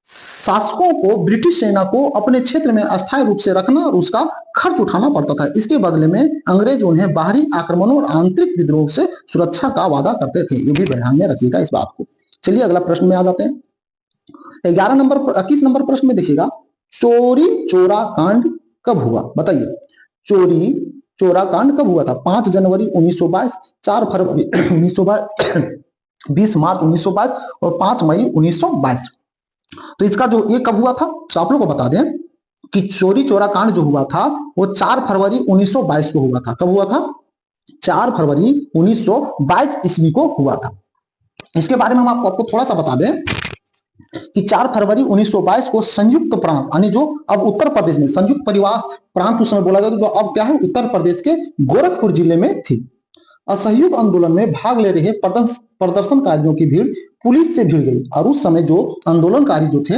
शासकों को ब्रिटिश सेना को अपने क्षेत्र में अस्थायी रूप से रखना और उसका खर्च उठाना पड़ता था। इसके बदले में अंग्रेज उन्हें बाहरी आक्रमणों और आंतरिक विद्रोह से सुरक्षा का वादा करते थे। ये भी ध्यान में रखिएगा इस बात को। चलिए अगला प्रश्न में आ जाते हैं। 21 नंबर प्रश्न में देखिएगा, चोरी चोरा कांड कब हुआ? बताइए, चोरी चोरा कांड कब हुआ था? 5 जनवरी 1922, 4 फरवरी 1922, 20 मार्च 1922 और 5 मई 1922। तो इसका जो ये कब हुआ था, तो आप लोग को बता दें कि चोरी चोरा कांड जो हुआ था वो 4 फरवरी 1922 को हुआ था। कब हुआ था? 4 फरवरी 1922 ईस्वी को हुआ था। इसके बारे में हम आपको थोड़ा सा बता दें कि 4 फरवरी 1922 को संयुक्त प्रांत, यानी जो अब उत्तर प्रदेश में संयुक्त परिवार प्रांत उस समय बोला जाता, तो अब क्या है, उत्तर प्रदेश के गोरखपुर जिले में थी। असहयोग आंदोलन में भाग ले रहे प्रदर्शनकारियों की भीड़ पुलिस से भिड़ गई। और उस समय जो आंदोलनकारी जो थे,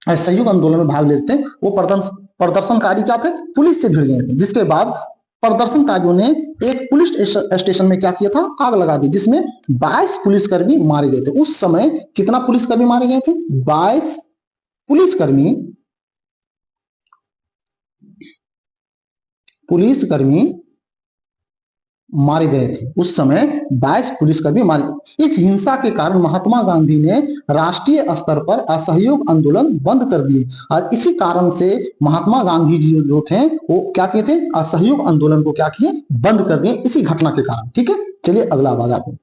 असहयोग आंदोलन में भाग ले रहे थे, वो प्रदर्शनकारी क्या थे, पुलिस से भिड़ गए थे। जिसके बाद प्रदर्शनकारियों ने एक पुलिस स्टेशन में क्या किया था, आग लगा दी, जिसमें 22 पुलिसकर्मी मारे गए थे। उस समय कितना पुलिसकर्मी मारे गए थे? 22 पुलिसकर्मी मारे गए थे। उस समय 22 पुलिसकर्मी मारे। इस हिंसा के कारण महात्मा गांधी ने राष्ट्रीय स्तर पर असहयोग आंदोलन बंद कर दिए। और इसी कारण से महात्मा गांधी जी जो थे वो क्या किए थे, असहयोग आंदोलन को क्या किए, बंद कर दिए, इसी घटना के कारण। ठीक है, चलिए अगला आवाज आते हैं।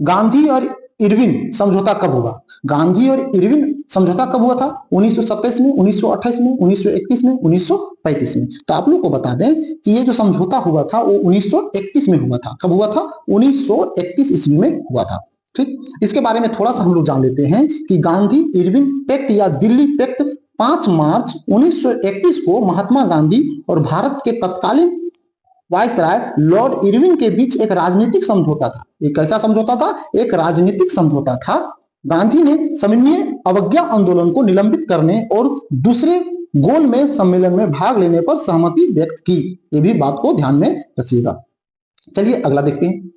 गांधी और इरविन समझौता कब हुआ? गांधी और इरविन समझौता कब हुआ था? 1927 में, 1928 में, 1931 में, 1935 में। तो आप लोग को बता दें कि ये जो समझौता हुआ था वो 1931 में हुआ था। कब हुआ था? 1931 ईस्वी में हुआ था। ठीक, इसके बारे में थोड़ा सा हम लोग जान लेते हैं कि गांधी इरविन पैक्ट या दिल्ली पैक्ट 5 मार्च 1931 को महात्मा गांधी और भारत के तत्कालीन वायसराय लॉर्ड इरविन के बीच एक राजनीतिक समझौता था। एक कैसा समझौता था? एक राजनीतिक समझौता था। गांधी ने सविनय अवज्ञा आंदोलन को निलंबित करने और दूसरे गोल में सम्मेलन में भाग लेने पर सहमति व्यक्त की। ये भी बात को ध्यान में रखिएगा। चलिए अगला देखते हैं।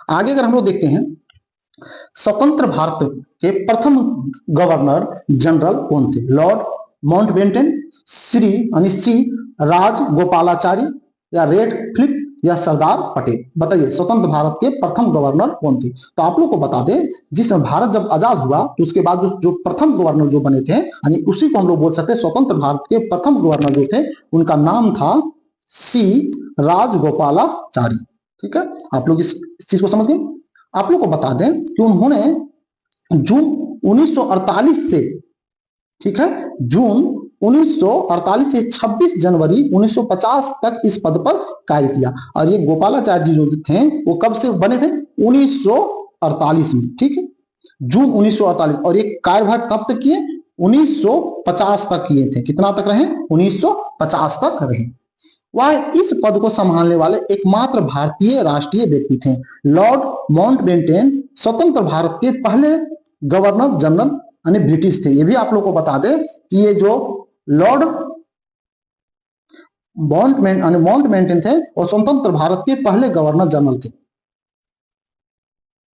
आगे अगर हम लोग देखते हैं, स्वतंत्र भारत के प्रथम गवर्नर जनरल कौन थे? लॉर्ड माउंटबेटन, श्री राजगोपालाचारी या रेडक्लिफ या सरदार पटेल? बताइए, स्वतंत्र भारत के प्रथम गवर्नर कौन थे? तो आप लोग को बता दें, जिसमें भारत जब आजाद हुआ तो उसके बाद जो प्रथम गवर्नर जो बने थे, यानी उसी को हम लोग बोल सकते हैं स्वतंत्र भारत के प्रथम गवर्नर जो थे, उनका नाम था सी राजगोपालाचारी। ठीक है, आप लोग इस चीज को समझ गए। आप लोग को बता दें कि उन्होंने जून 1948 से, ठीक है, जून 1948 से 26 जनवरी 1950 तक इस पद पर कार्य किया। और ये गोपालाचार्य जी जो थे वो कब से बने थे? 1948 में। ठीक है, जून 1948। और ये कार्यभार कब तक किए? 1950 तक किए थे। कितना तक रहे? 1950 तक रहे। वह इस पद को संभालने वाले एकमात्र भारतीय राष्ट्रीय व्यक्ति थे। लॉर्ड माउंटबेटन स्वतंत्र भारत के पहले गवर्नर जनरल यानी ब्रिटिश थे। ये भी आप लोग को बता दें कि ये जो लॉर्ड माउंटबेटन थे और स्वतंत्र भारत के पहले गवर्नर जनरल थे।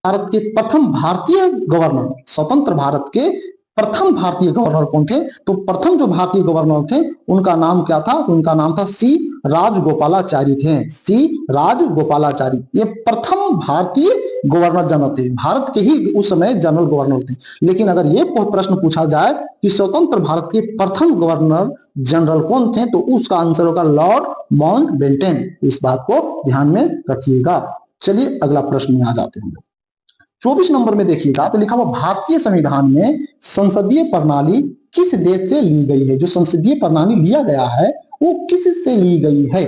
भारत के प्रथम भारतीय गवर्नर, स्वतंत्र भारत के प्रथम भारतीय गवर्नर कौन थे? तो प्रथम जो भारतीय गवर्नर थे उनका नाम क्या था? तो उनका नाम था सी राजगोपालाचारी थे। सी राजगोपालाचारी ये प्रथम भारतीय गवर्नर जनरल थे, भारत के ही उस समय जनरल गवर्नर थे। लेकिन अगर ये प्रश्न पूछा जाए कि स्वतंत्र भारत के प्रथम गवर्नर जनरल कौन थे, तो उसका आंसर होगा लॉर्ड माउंटबेटन। इस बात को ध्यान में रखिएगा। चलिए अगला प्रश्न में आ जाते हैं। 24 नंबर में देखिएगा तो लिखा हुआ भारतीय संविधान में संसदीय प्रणाली किस देश से ली गई है? जो संसदीय प्रणाली लिया गया है वो किस से ली गई है?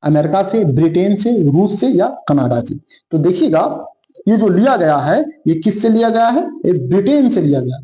अमेरिका से, ब्रिटेन से, रूस से या कनाडा से? तो देखिएगा ये जो लिया गया है ये किससे लिया गया है? ये ब्रिटेन से लिया गया है।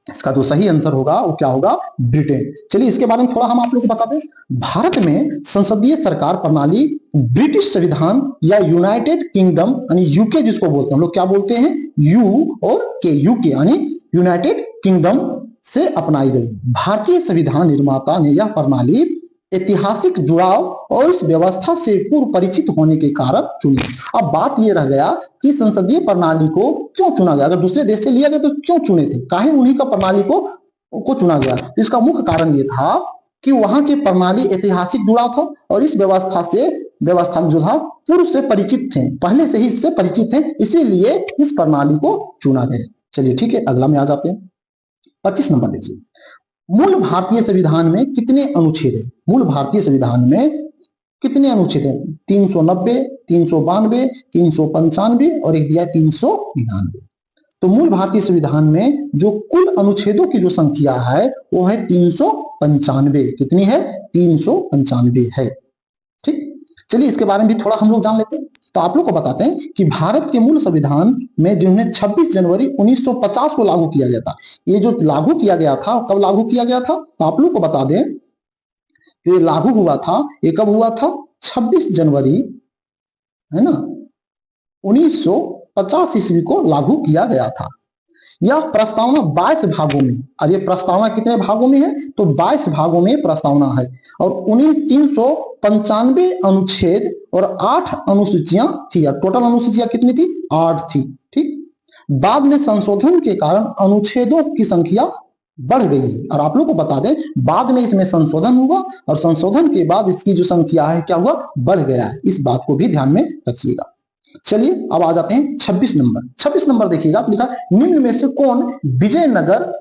इसका जो सही आंसर होगा वो क्या होगा? ब्रिटेन। चलिए इसके बारे में थोड़ा हम आप लोग को बता दें। भारत में संसदीय सरकार प्रणाली ब्रिटिश संविधान या यूनाइटेड किंगडम यानी यूके जिसको बोलते हैं, हम लोग क्या बोलते हैं? यू और के, यूके यानी यूनाइटेड किंगडम से अपनाई गई। भारतीय संविधान निर्माता ने यह प्रणाली ऐतिहासिक जुड़ाव और इस व्यवस्था से पूर्व परिचित होने के कारण चुनी। अब बात यह रह गया कि संसदीय प्रणाली को क्यों चुना गया? अगर दूसरे देश से लिया गया तो क्यों चुने थे? काहे उन्हीं का प्रणाली को चुना गया? इसका मुख्य कारण यह था कि वहां की प्रणाली ऐतिहासिक जुड़ाव था और इस व्यवस्था जो था पूर्व से परिचित थे, पहले से ही इससे परिचित थे, इसीलिए इस प्रणाली को चुना गया। चलिए ठीक है, अगला में आ जाते हैं। 25 नंबर देखिए, मूल भारतीय संविधान में कितने अनुच्छेद है? मूल भारतीय संविधान में कितने अनुच्छेद हैं? 390, 392, 395 और एक दिया है 399। तो मूल भारतीय संविधान में जो कुल अनुच्छेदों की जो संख्या है वो है 395। कितनी है? 395 है। ठीक, चलिए इसके बारे में भी थोड़ा हम लोग जान लेते हैं। तो आप लोग को बताते हैं कि भारत के मूल संविधान में जिन्हें 26 जनवरी 1950 को लागू किया गया था। ये जो लागू किया गया था कब लागू किया गया था? तो आप लोग को बता दें ये लागू हुआ था, ये कब हुआ था? 26 जनवरी है ना 1950 ईस्वी को लागू किया गया था। यह प्रस्तावना 22 भागों में, और ये प्रस्तावना कितने भागों में है? तो 22 भागों में प्रस्तावना है और 395 अनुच्छेद और 8 अनुसूचियां थी। टोटल अनुसूचियां कितनी थी? 8 थी। ठीक, बाद में संशोधन के कारण अनुच्छेदों की संख्या बढ़ गई है। और आप लोग को बता दें बाद में इसमें संशोधन हुआ और संशोधन के बाद इसकी जो संख्या है क्या हुआ? बढ़ गया है। इस बात को भी ध्यान में रखिएगा। चलिए अब आ जाते हैं 26 नंबर। 26 नंबर देखिएगा, लिखा निम्न में से कौन विजयनगर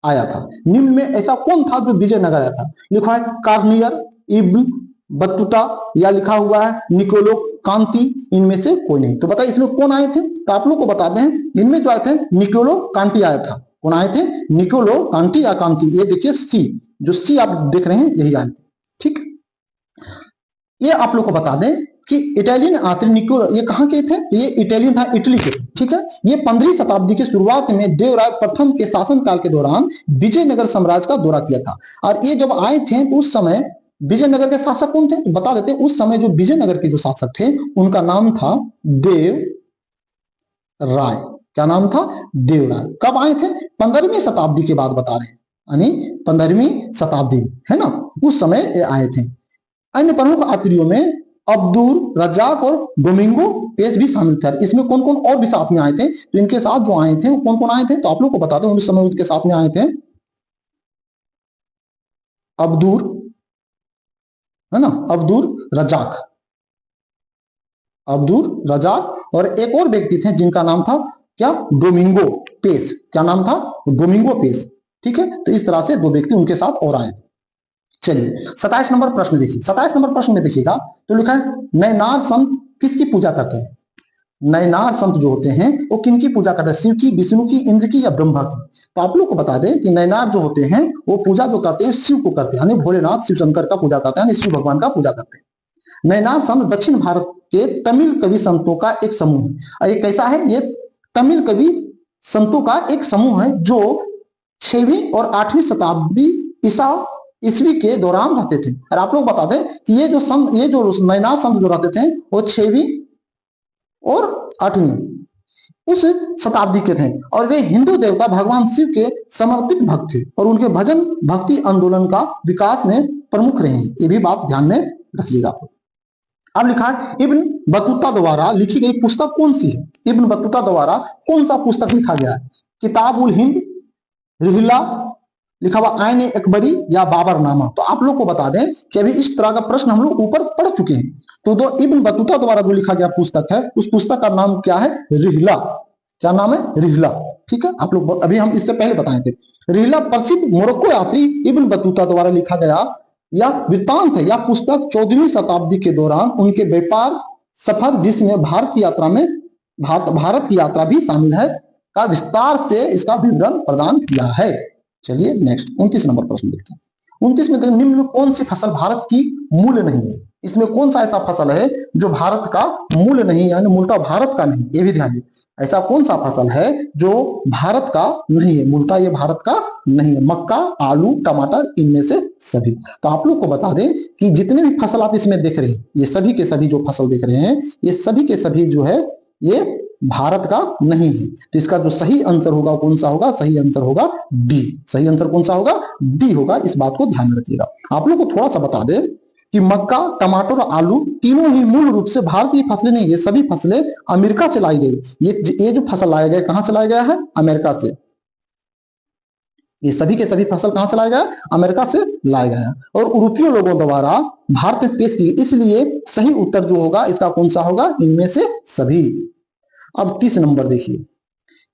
आया था? निम्न में ऐसा कौन था जो विजयनगर आया था? लिखा है कार्नियर, इब्न बतूता या लिखा हुआ है निकोलो कांति। इनमें से कोई नहीं। तो बताइए इसमें कौन आए थे? तो आप लोग को बताते हैं इनमें जो आए थे निकोलो कांति आया था। कौन आए थे? निकोलो कांति या कांति। ये देखिए सी, जो सी आप देख रहे हैं यही आए थे। ठीक, ये आप लोग को बता दें कि इटालियन यात्री निकोलो ये कहाँ के थे? ये इटालियन था, इटली के थे। ठीक है, ये 15वीं शताब्दी की शुरुआत में देवराय प्रथम के शासनकाल के दौरान विजयनगर साम्राज्य का दौरा किया था। और ये जब आए थे तो उस समय विजयनगर के शासक कौन थे? तो बता देते हैं उस समय जो विजयनगर के जो शासक थे उनका नाम था देव राय। क्या नाम था? देवराय। कब आए थे? 15वीं शताब्दी के बाद बता रहे हैं, यानी 15वीं शताब्दी है ना, उस समय आए थे। अन्य प्रमुख यात्रियों में अब्दुल रजाक और डोमिंगो पेस भी शामिल थे। इसमें कौन कौन और भी साथ में आए थे? तो इनके साथ जो आए थे वो कौन कौन आए थे? तो आप लोग को बता दें उस समय उनके साथ में आए थे अब्दुल, है ना, अब्दुल रजाक और एक और व्यक्ति थे जिनका नाम था क्या? Domingo Paes. क्या नाम था? Domingo Paes. ठीक है, तो इस तरह से दो व्यक्ति उनके साथ और आए थे। चलिए 27 नंबर प्रश्न देखिए। 27 नंबर प्रश्न में देखिएगा तो लिखा है नयनार संत किसकी पूजा करते हैं? नयनार संत जो होते हैं वो किनकी पूजा करते हैं? शिव की, विष्णु की, इंद्र की या ब्रह्मा की? तो आप लोग को बता दें कि नयनार जो होते हैं वो पूजा जो करते हैं शिव को करते हैं, यानी भोलेनाथ शिव शंकर का पूजा करते हैं, यानी शिव भगवान का पूजा करते हैं। नयनार संत दक्षिण भारत के तमिल कवि संतों का एक समूह है। और ये कैसा है? ये तमिल कवि संतों का एक समूह है जो 6वीं और 8वीं शताब्दी ईस्वी के दौरान रहते थे। और आप लोग बता दें कि ये जो नयनार संत जो रहते थे वो 6वीं और 8वीं उस शताब्दी के थे और वे हिंदू देवता भगवान शिव के समर्पित भक्त थे और उनके भजन भक्ति आंदोलन का विकास में प्रमुख रहे हैं। ये भी बात ध्यान में रखिएगा। अब लिखा है इब्न बतूता द्वारा लिखी गई पुस्तक कौन सी है? इब्न बतूता द्वारा कौन सा पुस्तक लिखा गया है? किताब उल हिंद, रिहिला लिखा हुआ आईने अकबरी या बाबरनामा। तो आप लोग को बता दें कि अभी इस तरह का प्रश्न हम लोग ऊपर पढ़ चुके हैं। तो दो इब्न बतूता द्वारा जो लिखा गया पुस्तक है, उस पुस्तक का नाम क्या है? रिहिला। क्या नाम है? रिहिला। ठीक है, आप लोग अभी हम इससे पहले बताए थे। रिहिला प्रसिद्ध मोरक्को यात्री इब्न बतूता द्वारा लिखा गया यह वृत्तांत है। यह पुस्तक 14वीं शताब्दी के दौरान उनके व्यापार सफर, जिसमें भारत की यात्रा भी शामिल है, का विस्तार से इसका विवरण प्रदान किया है। चलिए नेक्स्ट 29 नंबर प्रश्न देखते हैं। 29 में देखिए, निम्न में कौन सी फसल भारत की मूल नहीं है? इसमें कौन सा ऐसा फसल है जो भारत का मूल नहीं, यानी मूलतः भारत का नहीं? ये भी ध्यान दें, ऐसा कौन सा फसल है जो भारत का नहीं है, मूलतः ये भारत का नहीं है? मक्का, आलू, टमाटर, इनमें से सभी। तो आप लोग को बता दें कि जितने भी फसल आप इसमें देख रहे हैं, ये सभी के सभी जो फसल देख रहे हैं, ये सभी के सभी जो है ये भारत का नहीं है। तो इसका जो सही आंसर होगा कौन सा होगा? सही आंसर होगा डी। सही आंसर कौन सा होगा? डी होगा। इस बात को ध्यान में रखिएगा। आप लोग को थोड़ा सा बता दें कि मक्का, टमाटर और आलू तीनों ही मूल रूप से भारतीय फसलें नहीं, ये सभी फसलें अमेरिका से लाई गई। ये जो फसल लाया गया कहां से लाया गया है? अमेरिका से। ये सभी के सभी फसल कहां से लाया गया? अमेरिका से लाया गया और यूरोपीय लोगों द्वारा भारत में पेश की। इसलिए सही उत्तर जो होगा इसका कौन सा होगा? इनमें से सभी। अब 30 नंबर देखिए।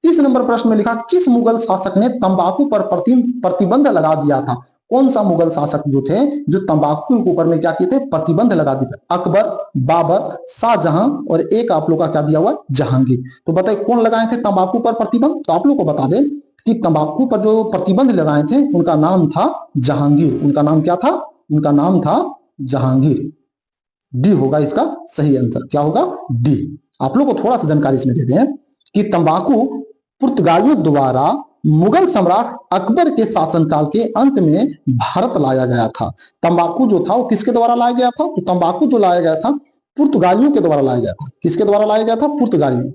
30 नंबर प्रश्न में लिखा, किस मुगल शासक ने तंबाकू पर प्रतिबंध लगा दिया था? कौन सा मुगल शासक जो थे जो तंबाकू के ऊपर में क्या किए थे? प्रतिबंध लगा दिया था। अकबर, बाबर, शाहजहां और एक आप लोग का क्या दिया हुआ? जहांगीर। तो बताइए कौन लगाए थे तंबाकू पर प्रतिबंध? तो आप लोग को बता दें कि तंबाकू पर जो प्रतिबंध लगाए थे उनका नाम था जहांगीर। उनका नाम क्या था? उनका नाम था जहांगीर। डी होगा इसका सही आंसर। क्या होगा? डी। आप लोग को थोड़ा सा जानकारी इसमें देते हैं कि तंबाकू पुर्तगालियों द्वारा मुगल सम्राट अकबर के शासनकाल के अंत में भारत लाया गया था। तंबाकू जो था वो किसके द्वारा लाया गया था? तो तंबाकू जो लाया गया था पुर्तगालियों के द्वारा लाया गया था। किसके द्वारा लाया गया था? पुर्तगालियों।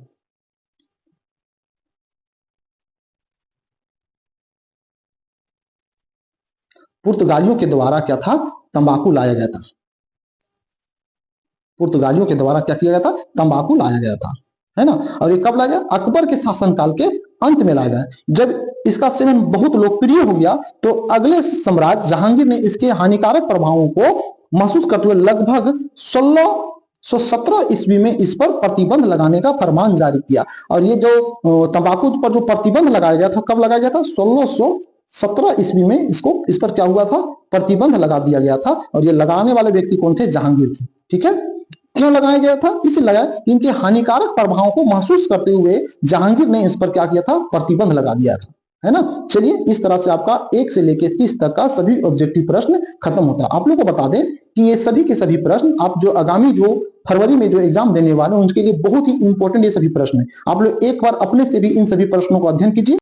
पुर्तगालियों के द्वारा क्या था? तंबाकू लाया गया था। पुर्तगालियों के द्वारा क्या किया गया था? तंबाकू लाया गया था, है ना। और ये कब लाया गया? अकबर के शासनकाल के अंत में लाया गया। जब इसका सेवन बहुत लोकप्रिय हो गया तो अगले सम्राट जहांगीर ने इसके हानिकारक प्रभावों को महसूस करते हुए लगभग 1617 ईस्वी में इस पर प्रतिबंध लगाने का फरमान जारी किया। और ये जो तंबाकू पर जो प्रतिबंध लगाया गया था, कब लगाया गया था? 1617 ईस्वी में इस पर क्या हुआ था? प्रतिबंध लगा दिया गया था। और ये लगाने वाले व्यक्ति कौन थे? जहांगीर थे। ठीक है, क्यों लगाया गया था? इसलिए लगाया इनके हानिकारक प्रभावों को महसूस करते हुए जहांगीर ने इस पर क्या किया था? प्रतिबंध लगा दिया था, है ना। चलिए, इस तरह से आपका 1 से लेकर 30 तक का सभी ऑब्जेक्टिव प्रश्न खत्म होता है। आप लोग को बता दें कि ये सभी के सभी प्रश्न आप जो आगामी जो फरवरी में जो एग्जाम देने वाले हैं उनके लिए बहुत ही इंपॉर्टेंट ये सभी प्रश्न है। आप लोग एक बार अपने से भी इन सभी प्रश्नों को अध्ययन कीजिए।